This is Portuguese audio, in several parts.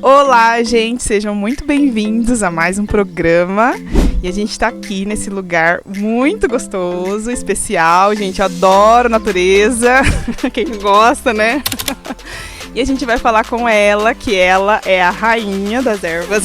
Olá, gente, sejam muito bem-vindos a mais um programa. E a gente tá aqui nesse lugar muito gostoso, especial, gente, eu adoro natureza, quem não gosta, né? E a gente vai falar com ela, que ela é a rainha das ervas,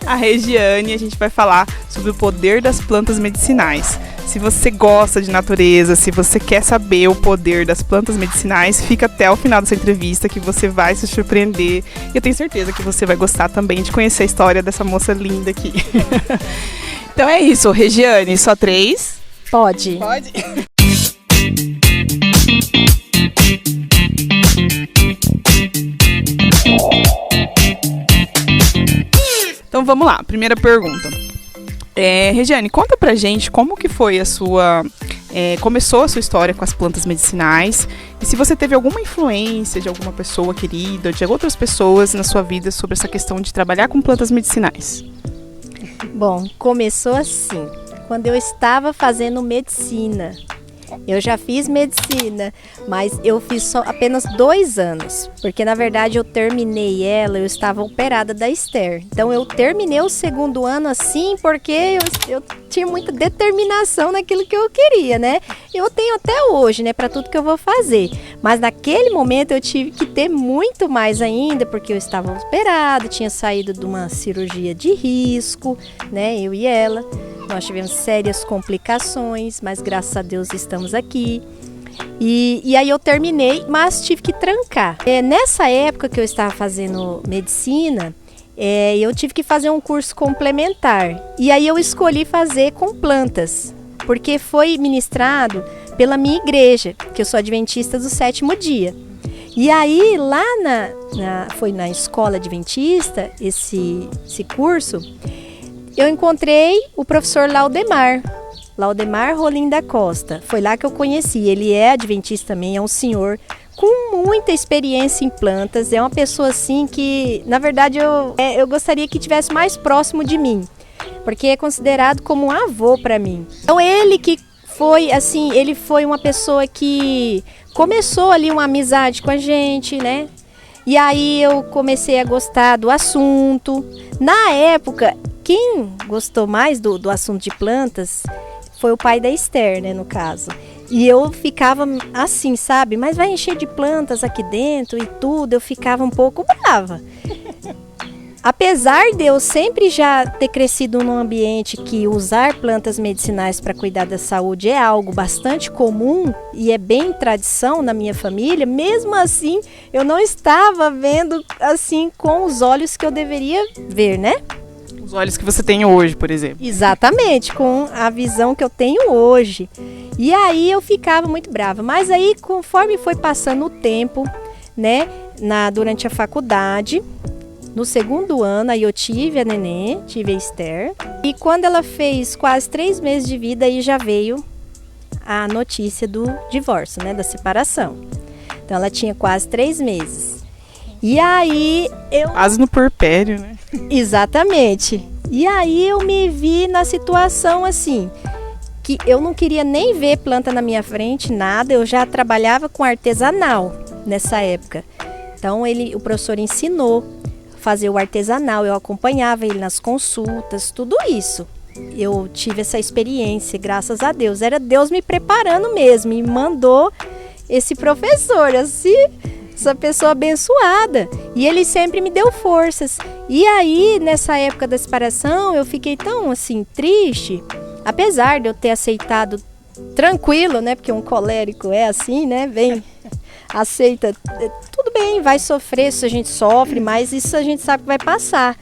a Regiane, e a gente vai falar sobre o poder das plantas medicinais. Se você gosta de natureza, se você quer saber o poder das plantas medicinais, fica até o final dessa entrevista que você vai se surpreender. E eu tenho certeza que você vai gostar também de conhecer a história dessa moça linda aqui. Então é isso, Regiane, só 3? Pode. Pode? Então vamos lá, primeira pergunta. Regiane, conta pra gente como que foi a sua... começou a sua história com as plantas medicinais e se você teve alguma influência de alguma pessoa querida, de outras pessoas na sua vida sobre essa questão de trabalhar com plantas medicinais. Bom, começou assim, quando eu estava fazendo medicina. Eu já fiz medicina, mas eu fiz só apenas 2 anos, porque na verdade eu terminei eu estava operada da Esther. Então eu terminei o 2º ano assim, porque eu tinha muita determinação naquilo que eu queria, né? Eu tenho até hoje, né, para tudo que eu vou fazer. Mas naquele momento eu tive que ter muito mais ainda, porque eu estava operada, tinha saído de uma cirurgia de risco, né, eu e ela. Nós tivemos sérias complicações, mas graças a Deus estamos aqui. E aí eu terminei, mas tive que trancar. Nessa época que eu estava fazendo medicina, eu tive que fazer um curso complementar. E aí eu escolhi fazer com plantas, porque foi ministrado pela minha igreja, que eu sou adventista do 7º dia. E aí lá foi na escola adventista, esse curso, eu encontrei o professor Laudemar Rolim da Costa. Foi lá que eu conheci. Ele é adventista também, é um senhor com muita experiência em plantas. É uma pessoa assim que, na verdade, eu gostaria que estivesse mais próximo de mim, porque é considerado como um avô para mim. Então ele que foi assim, ele foi uma pessoa que começou ali uma amizade com a gente, né? E aí eu comecei a gostar do assunto. Na época, quem gostou mais do assunto de plantas foi o pai da Esther, né, no caso. E eu ficava assim, sabe? Mas vai encher de plantas aqui dentro e tudo. Eu ficava um pouco brava. Apesar de eu sempre já ter crescido num ambiente que usar plantas medicinais para cuidar da saúde é algo bastante comum e é bem tradição na minha família, mesmo assim eu não estava vendo assim com os olhos que eu deveria ver, né? Os olhos que você tem hoje, por exemplo. Exatamente, com a visão que eu tenho hoje. E aí eu ficava muito brava. Mas aí, conforme foi passando o tempo, né, durante a faculdade, no 2º ano, aí eu tive a neném, tive a Esther. E quando ela fez quase 3 meses de vida, aí já veio a notícia do divórcio, né, da separação. Então ela tinha quase 3 meses. E aí quase no puerpério, né? Exatamente. E aí eu me vi na situação assim, que eu não queria nem ver planta na minha frente, nada. Eu já trabalhava com artesanal nessa época. Então o professor ensinou a fazer o artesanal, eu acompanhava ele nas consultas, tudo isso. Eu tive essa experiência, graças a Deus. Era Deus me preparando mesmo, me mandou esse professor, assim, essa pessoa abençoada, e ele sempre me deu forças. E aí, nessa época da separação, eu fiquei tão, assim, triste, apesar de eu ter aceitado tranquilo, né, porque um colérico é assim, né, bem, aceita, tudo bem, vai sofrer, isso a gente sofre, mas isso a gente sabe que vai passar.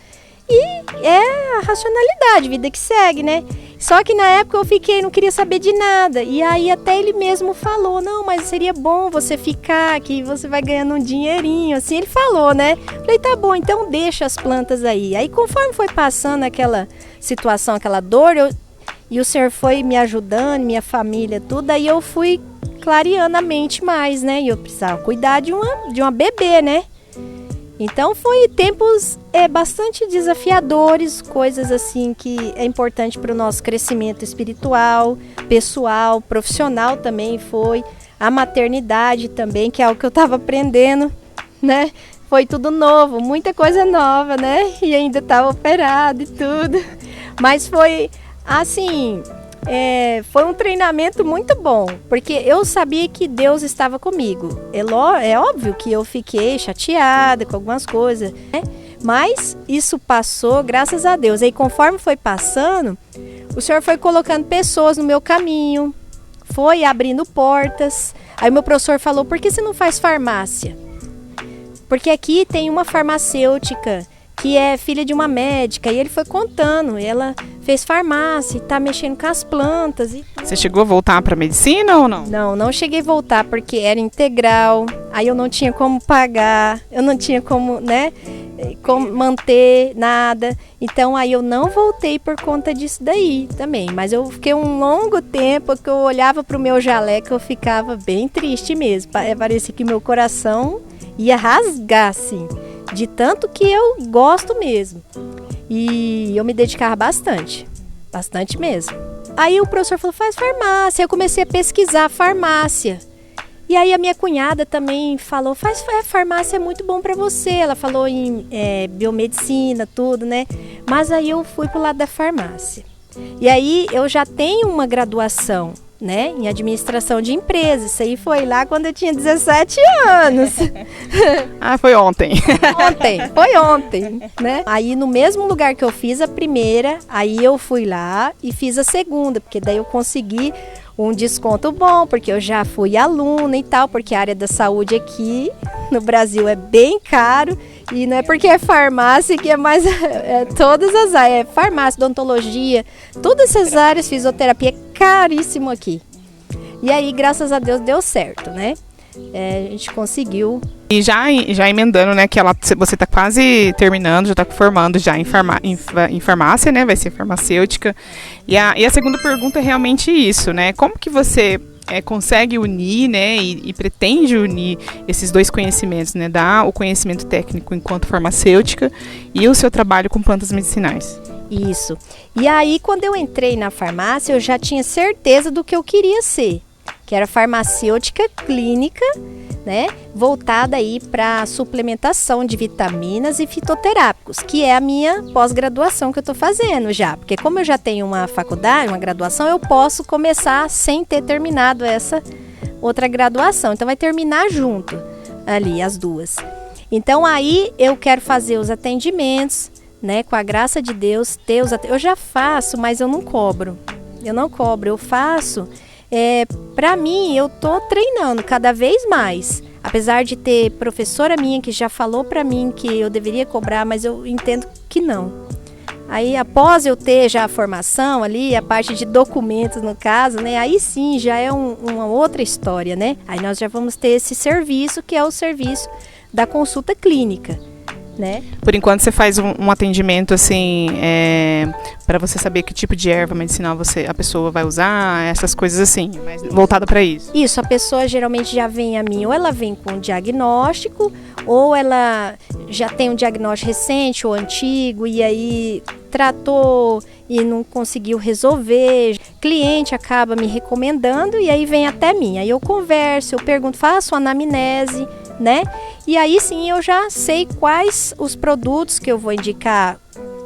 E é a racionalidade, vida que segue, né? Só que na época eu não queria saber de nada. E aí até ele mesmo falou, não, mas seria bom você ficar, que você vai ganhando um dinheirinho. Assim ele falou, né? Falei, tá bom, então deixa as plantas aí. Aí conforme foi passando aquela situação, aquela dor, e o Senhor foi me ajudando, minha família, tudo, aí eu fui clareando a mente mais, né? E eu precisava cuidar de uma bebê, né? Então foi tempos bastante desafiadores, coisas assim que é importante para o nosso crescimento espiritual, pessoal, profissional também foi. A maternidade também, que é algo que eu estava aprendendo, né? foi tudo novo, muita coisa nova, né? E ainda estava operado e tudo. Mas foi assim, foi um treinamento muito bom, porque eu sabia que Deus estava comigo. É óbvio que eu fiquei chateada com algumas coisas, né? Mas isso passou, graças a Deus. Aí conforme foi passando, o Senhor foi colocando pessoas no meu caminho, foi abrindo portas. Aí meu professor falou, por que você não faz farmácia? Porque aqui tem uma farmacêutica que é filha de uma médica, e ele foi contando, ela fez farmácia, está mexendo com as plantas. Você chegou a voltar para medicina ou não? Não cheguei a voltar, porque era integral, aí eu não tinha como pagar, eu não tinha como, né, como manter nada, então aí eu não voltei por conta disso daí também, mas eu fiquei um longo tempo que eu olhava para o meu jaleco, eu ficava bem triste mesmo, parecia que meu coração ia rasgar, assim, de tanto que eu gosto mesmo. E eu me dedicava bastante mesmo. Aí o professor falou, faz farmácia. Eu comecei a pesquisar farmácia. E aí a minha cunhada também falou, farmácia é muito bom para você. Ela falou em biomedicina, tudo, né? Mas aí eu fui pro lado da farmácia. E aí eu já tenho uma graduação, né, em administração de empresas. Isso aí foi lá quando eu tinha 17 anos. Foi ontem. Foi ontem, né? Aí no mesmo lugar que eu fiz a primeira, aí eu fui lá e fiz a segunda, porque daí eu consegui um desconto bom, porque eu já fui aluna e tal, porque a área da saúde aqui no Brasil é bem caro, e não é porque é farmácia que é mais, todas as áreas, farmácia, odontologia, todas essas áreas, fisioterapia, é caríssimo aqui. E aí, graças a Deus, deu certo, né? A gente conseguiu. E já emendando, né, que você está quase terminando, já está formando já em farmácia, né, vai ser farmacêutica. E a segunda pergunta é realmente isso, né, como que você consegue unir, né, e pretende unir esses dois conhecimentos, né, dar o conhecimento técnico enquanto farmacêutica e o seu trabalho com plantas medicinais? Isso. E aí, quando eu entrei na farmácia, eu já tinha certeza do que eu queria ser, que era farmacêutica clínica, né, voltada aí para suplementação de vitaminas e fitoterápicos, que é a minha pós-graduação que eu estou fazendo já, porque como eu já tenho uma faculdade, uma graduação, eu posso começar sem ter terminado essa outra graduação, então vai terminar junto ali as duas. Então aí eu quero fazer os atendimentos, né, com a graça de Deus, eu já faço, mas eu não cobro, eu faço. Para mim, eu tô treinando cada vez mais, apesar de ter professora minha que já falou para mim que eu deveria cobrar, mas eu entendo que não. Aí, após eu ter já a formação ali, a parte de documentos no caso, né, aí sim já é uma outra história, né? Aí nós já vamos ter esse serviço, que é o serviço da consulta clínica, né? Por enquanto você faz um atendimento assim, para você saber que tipo de erva medicinal a pessoa vai usar, essas coisas assim, mas voltada para isso. Isso, a pessoa geralmente já vem a mim, ou ela vem com um diagnóstico, ou ela já tem um diagnóstico recente ou antigo, e aí tratou e não conseguiu resolver. Cliente acaba me recomendando e aí vem até mim. Aí eu converso, eu pergunto, faço anamnese, né? E aí sim eu já sei quais os produtos que eu vou indicar,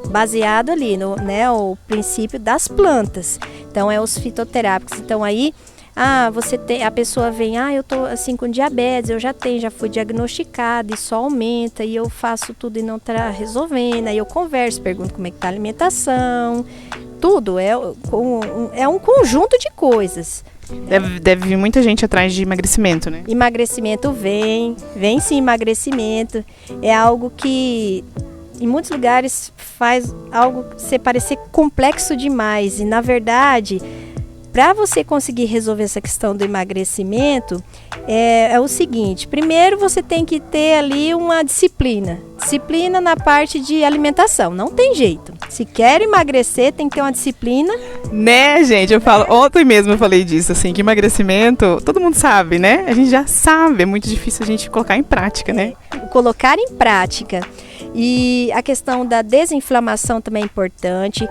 baseado ali no, né, o princípio das plantas. Então os fitoterápicos. Então aí a pessoa vem, eu tô assim com diabetes, eu já fui diagnosticada e só aumenta, e eu faço tudo e não tá resolvendo. Aí eu converso, pergunto como é que tá a alimentação, tudo, é um conjunto de coisas. Deve vir muita gente atrás de emagrecimento, né? Emagrecimento vem sim, emagrecimento. É algo que em muitos lugares faz algo ser parecer complexo demais. E na verdade, para você conseguir resolver essa questão do emagrecimento, é o seguinte: primeiro você tem que ter ali uma disciplina na parte de alimentação, não tem jeito. Se quer emagrecer, tem que ter uma disciplina. Né, gente? Ontem mesmo eu falei disso, assim, que emagrecimento, todo mundo sabe, né? A gente já sabe, é muito difícil a gente colocar em prática, né? Colocar em prática. E a questão da desinflamação também é importante.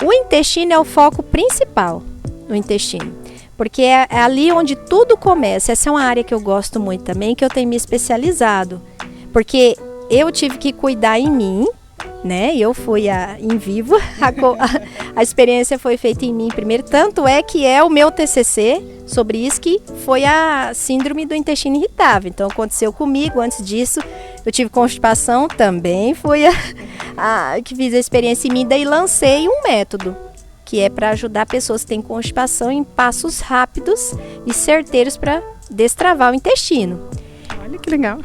O intestino é o foco principal. No intestino, porque é ali onde tudo começa. Essa é uma área que eu gosto muito também, que eu tenho me especializado, Porque eu tive que cuidar em mim, né? Eu fui em vivo, a experiência foi feita em mim primeiro, tanto é que é o meu TCC sobre isso, que foi a síndrome do intestino irritável. Então aconteceu comigo. Antes disso eu tive constipação, também fui que fiz a experiência em mim, daí lancei um método que é para ajudar pessoas que têm constipação em passos rápidos e certeiros para destravar o intestino. Olha que legal.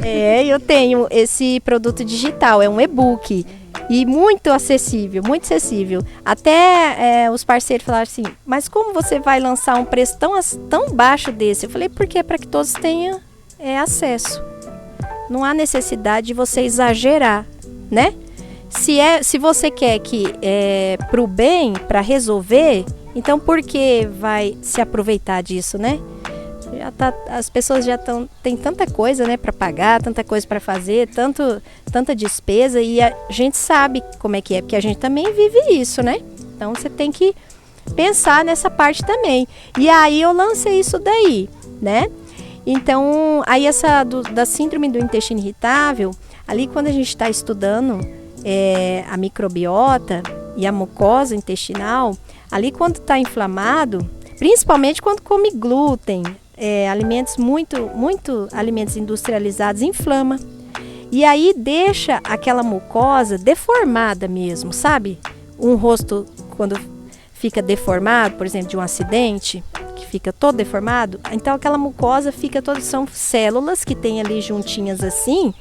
Eu tenho esse produto digital, é um e-book. E muito acessível, muito acessível. Até os parceiros falaram assim, mas como você vai lançar um preço tão baixo desse? Eu falei, porque é para que todos tenham acesso. Não há necessidade de você exagerar, né? Se você quer que para o bem, para resolver, então por que vai se aproveitar disso, né? As pessoas já tem tanta coisa, né, para pagar, tanta coisa para fazer, tanta despesa, e a gente sabe como é que é, porque a gente também vive isso, né? Então você tem que pensar nessa parte também. E aí eu lancei isso daí, né? Então, aí da síndrome do intestino irritável, ali quando a gente está estudando a microbiota e a mucosa intestinal, ali quando está inflamado, principalmente quando come glúten, alimentos muito alimentos industrializados, inflama. E aí deixa aquela mucosa deformada mesmo, sabe? Um rosto quando fica deformado, por exemplo, de um acidente, que fica todo deformado, então aquela mucosa fica toda, são células que tem ali juntinhas assim,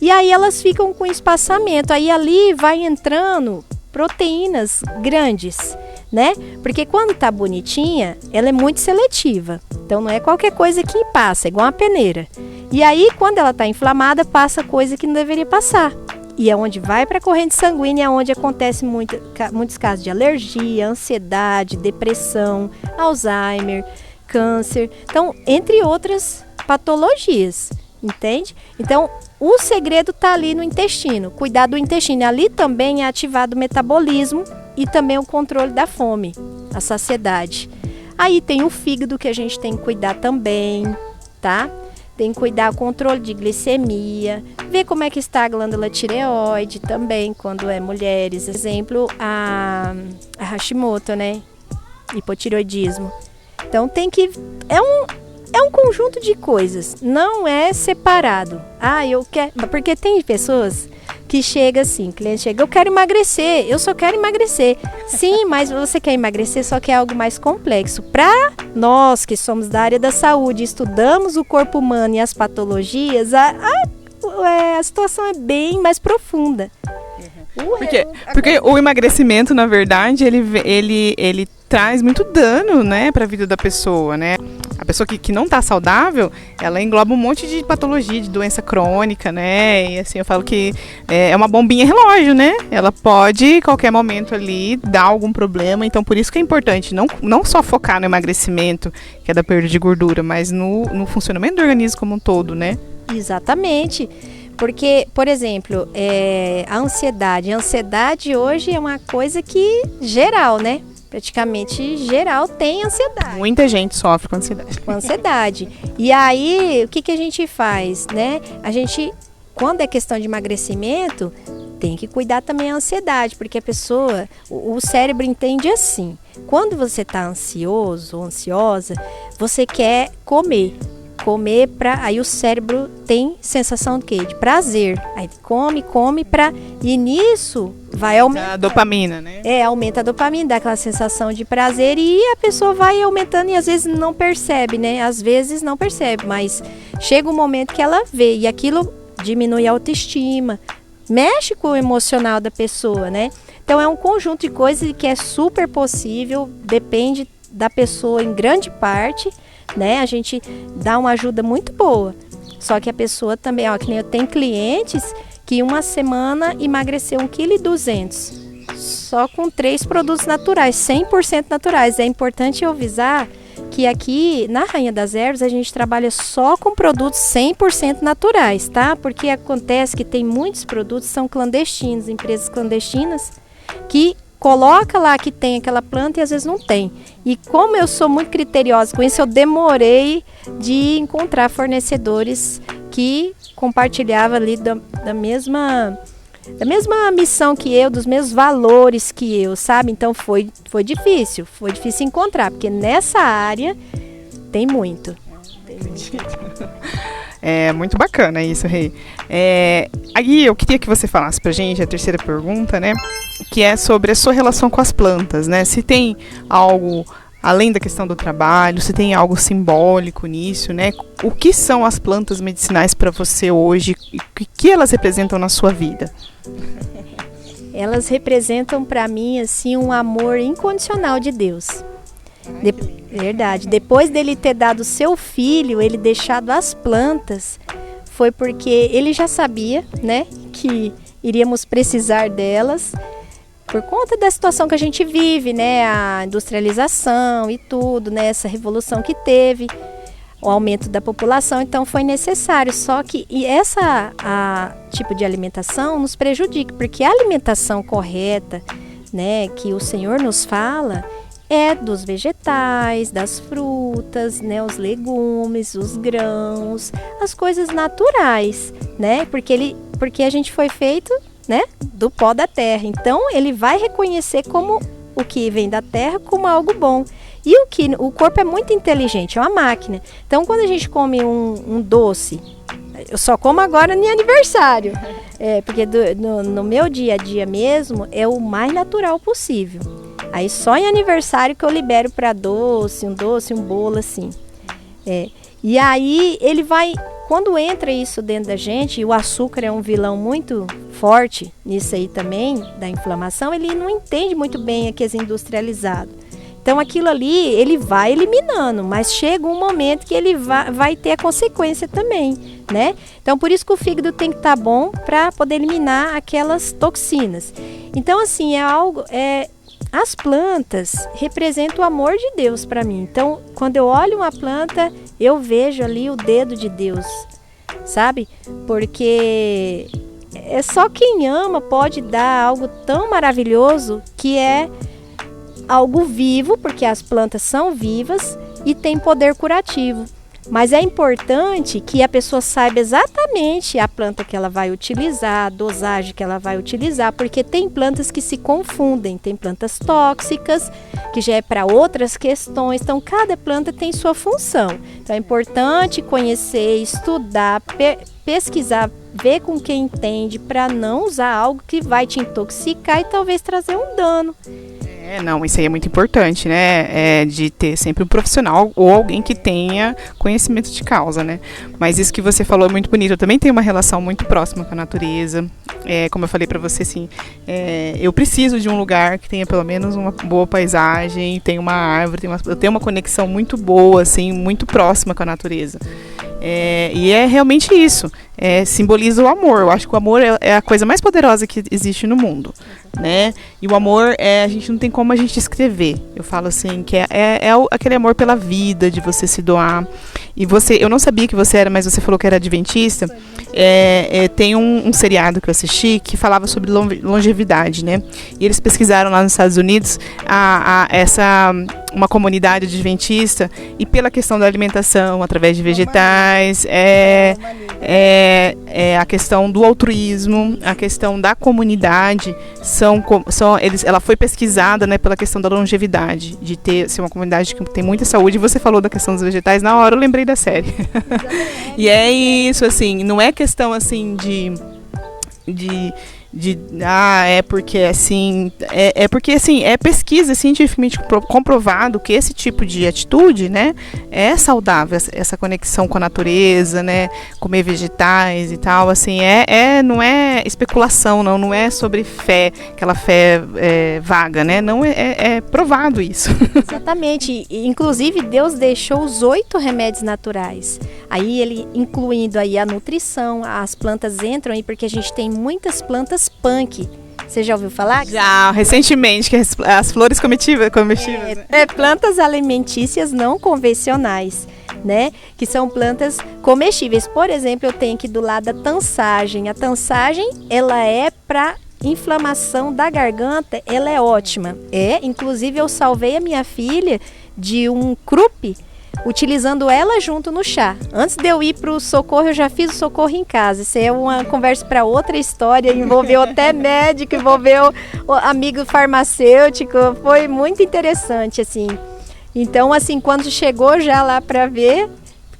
e aí elas ficam com espaçamento, aí ali vai entrando proteínas grandes, né? Porque quando tá bonitinha, ela é muito seletiva. Então não é qualquer coisa que passa, é igual uma peneira. E aí quando ela tá inflamada, passa coisa que não deveria passar. E é onde vai para a corrente sanguínea, é onde acontece muitos casos de alergia, ansiedade, depressão, Alzheimer, câncer. Então, entre outras patologias, entende? Então, o segredo está ali no intestino, cuidar do intestino. Ali também é ativado o metabolismo e também o controle da fome, a saciedade. Aí tem o fígado que a gente tem que cuidar também, tá? Tem que cuidar do controle de glicemia, ver como é que está a glândula tireoide também, quando é mulheres. Exemplo, a Hashimoto, né? Hipotireoidismo. Então tem que... É um conjunto de coisas, não é separado. Eu quero... Porque tem pessoas que chegam assim, o cliente chega, eu quero emagrecer, eu só quero emagrecer. Sim, mas você quer emagrecer, só que é algo mais complexo. Para nós que somos da área da saúde, estudamos o corpo humano e as patologias, a situação é bem mais profunda. Porque o emagrecimento, na verdade, ele traz muito dano, né, para a vida da pessoa, né? A pessoa que não está saudável, ela engloba um monte de patologia, de doença crônica, né? E assim, eu falo que é uma bombinha relógio, né? Ela pode, qualquer momento ali, dar algum problema. Então, por isso que é importante não só focar no emagrecimento, que é da perda de gordura, mas no funcionamento do organismo como um todo, né? Exatamente. Porque, por exemplo, a ansiedade. A ansiedade hoje é uma coisa que geral, né? Praticamente geral tem ansiedade. Muita gente sofre com ansiedade. Com ansiedade. E aí, o que a gente faz, né? A gente, quando é questão de emagrecimento, tem que cuidar também a ansiedade, porque a pessoa, o cérebro entende assim. Quando você está ansioso ou ansiosa, você quer comer. Aí o cérebro tem sensação de quê? De prazer. Aí come e nisso vai aumentar a dopamina, né? Aumenta a dopamina, dá aquela sensação de prazer e a pessoa vai aumentando e às vezes não percebe, né? Às vezes não percebe, mas chega um momento que ela vê e aquilo diminui a autoestima, mexe com o emocional da pessoa, né? Então é um conjunto de coisas que é super possível, depende da pessoa em grande parte, né? A gente dá uma ajuda muito boa. Só que a pessoa também, que nem eu tenho clientes que uma semana emagreceu 1,2 kg só com 3 produtos naturais, 100% naturais. É importante eu avisar que aqui na Rainha das Ervas a gente trabalha só com produtos 100% naturais, tá? Porque acontece que tem muitos produtos que são clandestinos, empresas clandestinas que coloca lá que tem aquela planta e às vezes não tem. E como eu sou muito criteriosa com isso, eu demorei de encontrar fornecedores que compartilhava ali da mesma missão que eu, dos mesmos valores que eu, sabe? Então foi difícil encontrar, porque nessa área tem muito. É muito bacana isso, Rei. Aí eu queria que você falasse pra gente a terceira pergunta, né? Que é sobre a sua relação com as plantas, né? Se tem algo, além da questão do trabalho, se tem algo simbólico nisso, né? O que são as plantas medicinais para você hoje? E o que elas representam na sua vida? Elas representam para mim, assim, um amor incondicional de Deus. Verdade. Depois dele ter dado seu filho, ele deixado as plantas, foi porque ele já sabia, né, que iríamos precisar delas por conta da situação que a gente vive, né, a industrialização e tudo, né, essa revolução que teve, o aumento da população, então foi necessário. Só que essa tipo de alimentação nos prejudica, porque a alimentação correta, né, que o Senhor nos fala, é dos vegetais, das frutas, né, os legumes, os grãos, as coisas naturais, né? Porque a gente foi feito, né, do pó da terra. Então ele vai reconhecer como o que vem da terra como algo bom. E o corpo é muito inteligente, é uma máquina. Então quando a gente come um doce, eu só como agora no aniversário, porque no meu dia a dia mesmo é o mais natural possível. Aí só em aniversário que eu libero para um bolo assim. E aí ele vai, quando entra isso dentro da gente, e o açúcar é um vilão muito forte nisso aí também, da inflamação, ele não entende muito bem aqueles industrializados. Então aquilo ali ele vai eliminando, mas chega um momento que ele vai ter a consequência também, né? Então por isso que o fígado tem que estar bom para poder eliminar aquelas toxinas. Então assim, as plantas representam o amor de Deus para mim. Então, quando eu olho uma planta, eu vejo ali o dedo de Deus, sabe? Porque é só quem ama pode dar algo tão maravilhoso que é algo vivo, porque as plantas são vivas e tem poder curativo. Mas é importante que a pessoa saiba exatamente a planta que ela vai utilizar, a dosagem que ela vai utilizar, porque tem plantas que se confundem, tem plantas tóxicas, que já é para outras questões, então cada planta tem sua função. Então é importante conhecer, estudar, pesquisar, ver com quem entende, para não usar algo que vai te intoxicar e talvez trazer um dano. Não, isso aí é muito importante, né? De ter sempre um profissional ou alguém que tenha conhecimento de causa, né? Mas isso que você falou é muito bonito. Eu também tenho uma relação muito próxima com a natureza. Como eu falei pra você, assim, eu preciso de um lugar que tenha pelo menos uma boa paisagem, tenha uma árvore, eu tenho uma conexão muito boa, assim, muito próxima com a natureza. E é realmente isso. Simboliza o amor. Eu acho que o amor é a coisa mais poderosa que existe no mundo, né? E o amor a gente não tem como a gente escrever. Eu falo assim que aquele amor pela vida, de você se doar. E eu não sabia que você era, mas você falou que era adventista. Tem um seriado que eu assisti que falava sobre longevidade, né? E eles pesquisaram lá nos Estados Unidos uma comunidade adventista, e pela questão da alimentação através de vegetais, a questão do altruísmo, a questão da comunidade, ela foi pesquisada, né, pela questão da longevidade, de ser uma comunidade que tem muita saúde. E você falou da questão dos vegetais, na hora eu lembrei da série. E é isso, assim, não é questão assim porque assim, porque assim, é pesquisa cientificamente comprovado que esse tipo de atitude, né, é saudável, essa conexão com a natureza, né, comer vegetais e tal, assim, não é especulação, não é sobre fé, aquela fé vaga, né, não é provado isso. Exatamente, inclusive Deus deixou os 8 remédios naturais, aí ele incluindo aí a nutrição, as plantas entram aí porque a gente tem muitas plantas punk. Você já ouviu falar? Já, recentemente, que as flores comestíveis. Plantas alimentícias não convencionais, né? Que são plantas comestíveis. Por exemplo, eu tenho aqui do lado a tansagem. A tansagem, ela é para inflamação da garganta, ela é ótima. Inclusive eu salvei a minha filha de um croup, utilizando ela junto no chá. Antes de eu ir para o socorro, eu já fiz o socorro em casa. Isso é uma conversa para outra história, envolveu até médico, envolveu o amigo farmacêutico, foi muito interessante, assim. Então, assim, quando chegou já lá para ver,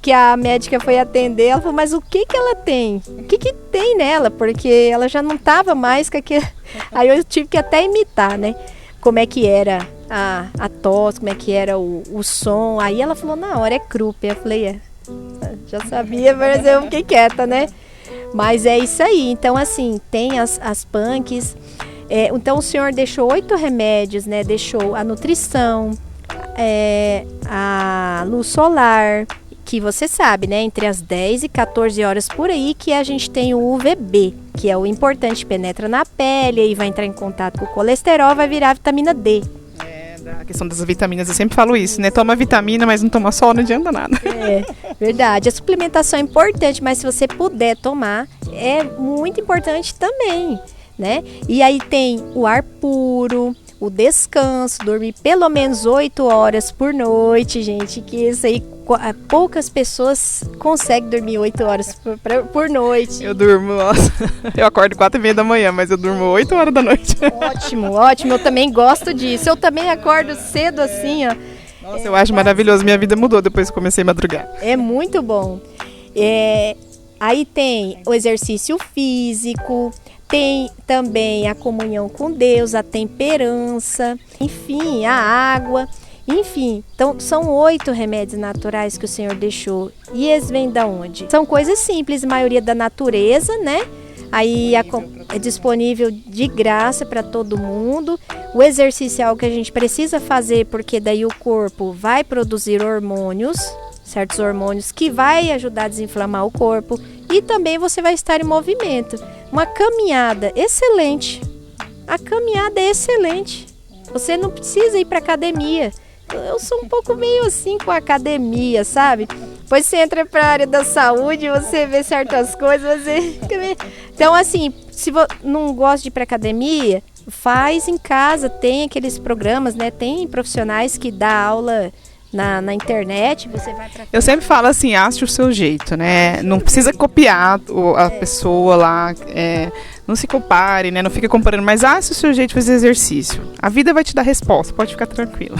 que a médica foi atender, ela falou, mas o que ela tem? O que tem nela? Porque ela já não estava mais com aquele... Aí eu tive que até imitar, né? Como é que era a tosse, como é que era o som. Aí ela falou, na hora é croup. Eu falei, já sabia, mas eu fiquei quieta, né? Mas é isso aí. Então, assim, tem as punks. Então, o senhor deixou 8 remédios, né? Deixou a nutrição, a luz solar, que você sabe, né? Entre as 10 e 14 horas por aí que a gente tem o UVB, que é o importante, penetra na pele e vai entrar em contato com o colesterol, vai virar vitamina D. A questão das vitaminas, eu sempre falo isso, né? Toma vitamina, mas não toma sol, não adianta nada. Verdade. A suplementação é importante, mas se você puder tomar, é muito importante também, né? E aí tem o ar puro, o descanso, dormir pelo menos 8 horas por noite, gente, que isso aí poucas pessoas conseguem dormir 8 horas por noite. Eu durmo, nossa, eu acordo 4h30 da manhã, mas eu durmo 8 horas da noite. Ótimo, ótimo, eu também gosto disso. Eu também acordo cedo assim, ó. Nossa, eu acho maravilhoso, minha vida mudou depois que comecei a madrugar. É muito bom. Aí tem o exercício físico, tem também a comunhão com Deus, a temperança, enfim, a água, enfim. Então, são 8 remédios naturais que o Senhor deixou. E eles vêm da onde? São coisas simples, a maioria da natureza, né? Aí é disponível de graça para todo mundo. O exercício é algo que a gente precisa fazer, porque daí o corpo vai produzir hormônios, certos hormônios que vai ajudar a desinflamar o corpo. E também você vai estar em movimento. Uma caminhada excelente. A caminhada é excelente. Você não precisa ir para academia. Eu sou um pouco meio assim com a academia, sabe? Depois você entra para a área da saúde, você vê certas coisas. Então, assim, se você não gosta de ir para academia, faz em casa. Tem aqueles programas, né? Tem profissionais que dão aula na internet, você vai pra... Eu sempre falo assim, ache o seu jeito, né? Não precisa copiar a pessoa lá, não se compare, né? Não fica comparando, mas ache o seu jeito de fazer exercício. A vida vai te dar resposta, pode ficar tranquila.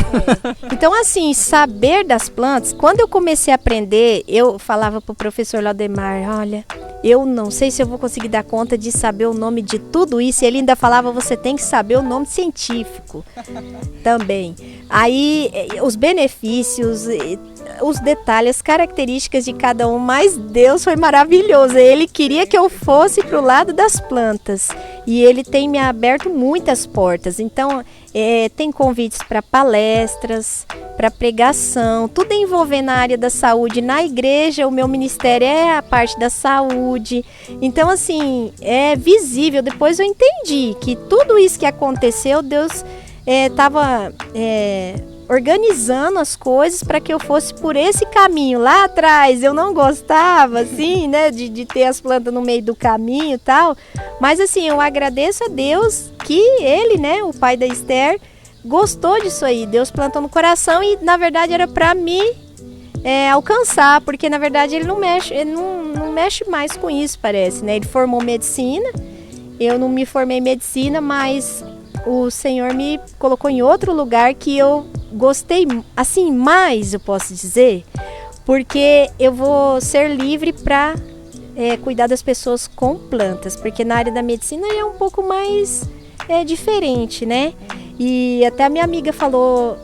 Então, assim, saber das plantas, quando eu comecei a aprender, eu falava pro professor Laudemar, olha, eu não sei se eu vou conseguir dar conta de saber o nome de tudo isso. E ele ainda falava, você tem que saber o nome científico também. Aí, os benefícios, os detalhes, as características de cada um, mas Deus foi maravilhoso. Ele queria que eu fosse para o lado das plantas. E ele tem me aberto muitas portas. Então, tem convites para palestras, para pregação, tudo envolvendo a área da saúde. Na igreja, o meu ministério é a parte da saúde. Então, assim, é visível. Depois eu entendi que tudo isso que aconteceu, Deus estava organizando as coisas para que eu fosse por esse caminho. Lá atrás eu não gostava, assim, né, de ter as plantas no meio do caminho e tal. Mas, assim, eu agradeço a Deus que ele, né, o pai da Esther, gostou disso aí. Deus plantou no coração e, na verdade, era para mim alcançar, porque, na verdade, ele não mexe mais com isso, parece, né? Ele formou medicina, eu não me formei em medicina, mas o Senhor me colocou em outro lugar que eu gostei, assim, mais, eu posso dizer, porque eu vou ser livre para cuidar das pessoas com plantas, porque na área da medicina é um pouco mais diferente, né? E até a minha amiga falou,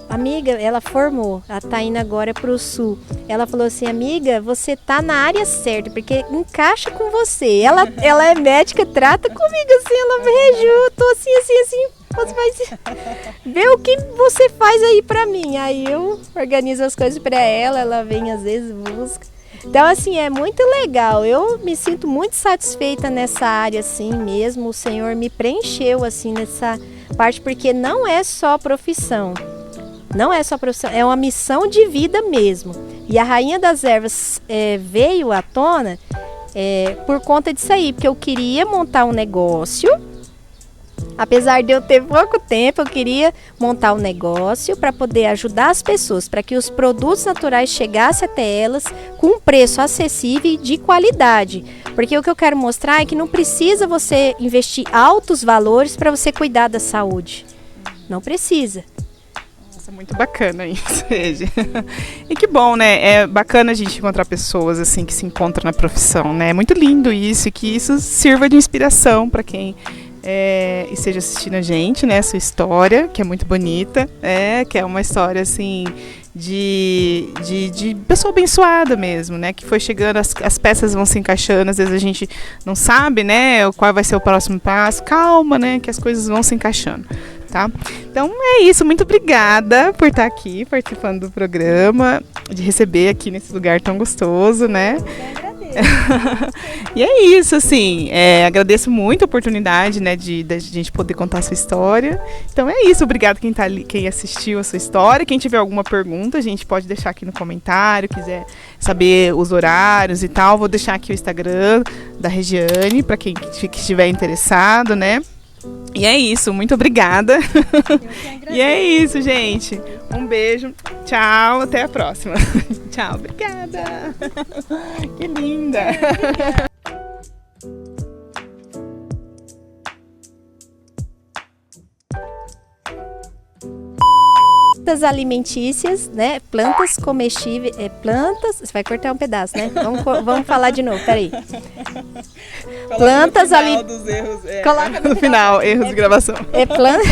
ela formou, a Taína agora para o Sul, ela falou assim, amiga, você tá na área certa, porque encaixa com você, ela é médica, trata comigo assim, ela vejo, eu tô assim, você vai ver o que você faz aí pra mim. Aí eu organizo as coisas pra ela vem às vezes, busca. Então, assim, é muito legal. Eu me sinto muito satisfeita nessa área, assim mesmo. O Senhor me preencheu, assim, nessa parte, porque não é só profissão. Não é só profissão, é uma missão de vida mesmo. E a Rainha das Ervas veio à tona por conta disso aí, porque eu queria montar um negócio Apesar de eu ter pouco tempo, eu queria montar um negócio para poder ajudar as pessoas, para que os produtos naturais chegassem até elas com um preço acessível e de qualidade. Porque o que eu quero mostrar é que não precisa você investir altos valores para você cuidar da saúde. Não precisa. Nossa, muito bacana isso, Regi. E que bom, né? É bacana a gente encontrar pessoas assim que se encontram na profissão, né? É muito lindo isso e que isso sirva de inspiração para quem esteja assistindo a gente, né? A sua história, que é muito bonita, que é uma história assim de pessoa abençoada mesmo, né? Que foi chegando, as peças vão se encaixando, às vezes a gente não sabe, né? Qual vai ser o próximo passo. Calma, né? Que as coisas vão se encaixando, tá? Então é isso, muito obrigada por estar aqui participando do programa, de receber aqui nesse lugar tão gostoso, né? E é isso, assim, agradeço muito a oportunidade, né, de a gente poder contar a sua história. Então é isso, obrigado quem tá ali, quem assistiu a sua história. Quem tiver alguma pergunta, a gente pode deixar aqui no comentário, quiser saber os horários e tal, vou deixar aqui o Instagram da Regiane, para quem estiver interessado, né? E é isso, muito obrigada. E é isso, gente. Um beijo, tchau, até a próxima. Tchau, obrigada. Que linda. Plantas alimentícias, né? Plantas comestíveis, plantas. Você vai cortar um pedaço, né? Vamos falar de novo, peraí. Plantas alimentícias. Coloca no final, erros de gravação. Planta.